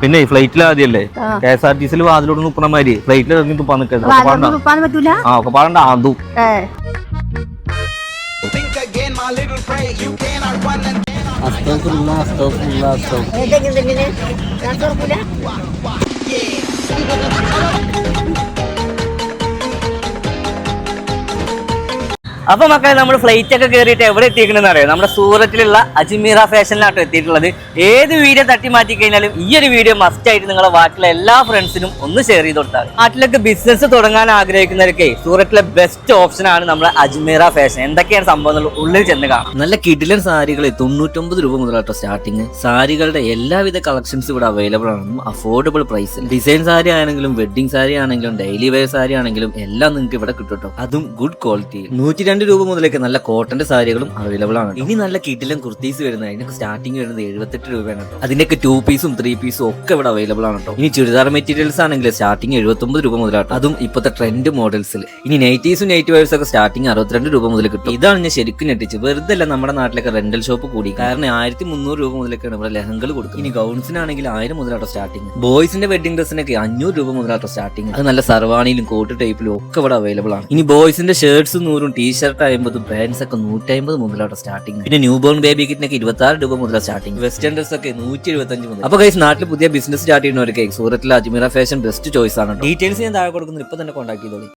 പിന്നെ ഫ്ലൈറ്റിൽ ആദ്യമല്ലേ KSRTC വാതിലോട് തുപ്പണമാതിരി ഫ്ലൈറ്റിൽ ഇറങ്ങി തുപ്പാൻ നിൽക്കരുത്. ആ ഒക്കെ പാടണ്ട ആന്തു. അപ്പൊ മക്കളെ നമ്മൾ ഫ്ലൈറ്റ് ഒക്കെ കയറിയിട്ട് എവിടെ എത്തിക്കണെന്ന് അറിയാം. നമ്മുടെ സൂറത്തിലുള്ള അജ്മീറ ഫാഷനിലാട്ടോ എത്തിയിട്ടുള്ളത്. ഏത് വീഡിയോ തട്ടി മാറ്റി കഴിഞ്ഞാലും ഈ ഒരു വീഡിയോ മസ്റ്റ് ആയിട്ട് നിങ്ങളെ വാട്ടിലെ എല്ലാ ഫ്രണ്ട്സിനും ഒന്ന് ഷെയർ ചെയ്ത് കൊടുത്താൽ. നാട്ടിലൊക്കെ ബിസിനസ് തുടങ്ങാൻ ആഗ്രഹിക്കുന്നവർക്ക് സൂറത്തിലെ ബെസ്റ്റ് ഓപ്ഷൻ ആണ് നമ്മുടെ അജ്മീറ ഫാഷൻ. എന്തൊക്കെയാണ് സംഭവങ്ങൾ ഉള്ളിൽ ചെന്ന് കാണാം. നല്ല കിടിലൻ സാരികൾ 99 രൂപ മുതലാട്ടോ സ്റ്റാർട്ടിങ്. സാരികളുടെ എല്ലാവിധ കളക്ഷൻസ് ഇവിടെ അവൈലബിൾ ആണ്, അഫോർഡബിൾ പ്രൈസിൽ. ഡിസൈൻ സാരി ആണെങ്കിലും വെഡിങ് സാരി ആണെങ്കിലും ഡെയിലി വെയർ സാരി ആണെങ്കിലും എല്ലാം നിങ്ങൾക്ക് ഇവിടെ കിട്ടും. അതും ഗുഡ് ക്വാളിറ്റി. 102 രൂപ മുതലേക്ക് നല്ല കോട്ടന്റെ സാരികളും അവൈലബിൾ ആണ്. ഇനി നല്ല കിടിലൻ കുർത്തീസ് വരുന്നത് അതിനൊക്കെ സ്റ്റാർട്ടിങ് വരുന്നത് 78 രൂപയാണ്. അതിന്റെയൊക്കെ 2 പീസും 3 പീസും ഒക്കെ ഇവിടെ അവൈലബിൾ ആണ് കേട്ടോ. ഇനി ചുരിദാർ മെറ്റീരിയൽസ് ആണെങ്കിൽ സ്റ്റാർട്ടിങ് 79 രൂപ മുതലാട്ടോ. അതും ഇപ്പോഴത്തെ ട്രെൻഡ് മോഡൽസിൽ. ഇനി നൈറ്റീസും നൈറ്റ് വെയർസ് ഒക്കെ സ്റ്റാർട്ടിങ് 62 രൂപ മുതൽ കിട്ടും. ഇതാണ് ഞാൻ ശരിക്കും ഞെട്ടിച്ച്. വെറുതെ അല്ല നമ്മുടെ നാട്ടിലൊക്കെ റെന്റൽ ഷോപ്പ് കൂടി. കാരണം 1300 രൂപ മുതലൊക്കെയാണ് ഇവിടെ ലെഹങ്കകൾ കൊടുക്കുന്നത്. ഇനി ഗൗൺസിനാണെങ്കിൽ 1000 മുതലാട്ടോ സ്റ്റാർട്ടിങ്. ബോയ്സിന്റെ വെഡിങ് ഡ്രസ്സിനൊക്കെ 500 രൂപ മുതലാട്ടോ സ്റ്റാർട്ടിങ്. അത് നല്ല സർവാണിയിലും കോട്ട് ടൈപ്പിലും ഒക്കെ ഇവിടെ അവൈലബിൾ ആണ്. ഇനി ബോയ്സിന്റെ ഷർട്ട്സ് 100, ടീഷർട്ട് 50, പാൻസ് ഒക്കെ 150 മുതലാണ് സ്റ്റാർട്ടിങ്. പിന്നെ ന്യൂ ബോൺ ബേബി കിറ്റിനൊക്കെ 26 രൂപ മുതലാണ് സ്റ്റാർട്ടിങ്. വെസ്റ്റേൺ ഡ്രസ് ഒക്കെ 175 മുതൽ. അപ്പൊ ഗൈസ് നാട്ടിൽ പുതിയ ബിസിനസ് സ്റ്റാർട്ട് ചെയ്യുന്നവർക്ക് സൂറത്തിലെ അജ്മീറ ഫാഷൻ ബെസ്റ്റ് ചോയ്സ് ആണ്. ഡീറ്റെയിൽസ് ഞാൻ താഴെ കൊടുക്കുന്നത് ഇപ്പൊ തന്നെ കോൺടാക്ട് ചെയ്തോളൂ.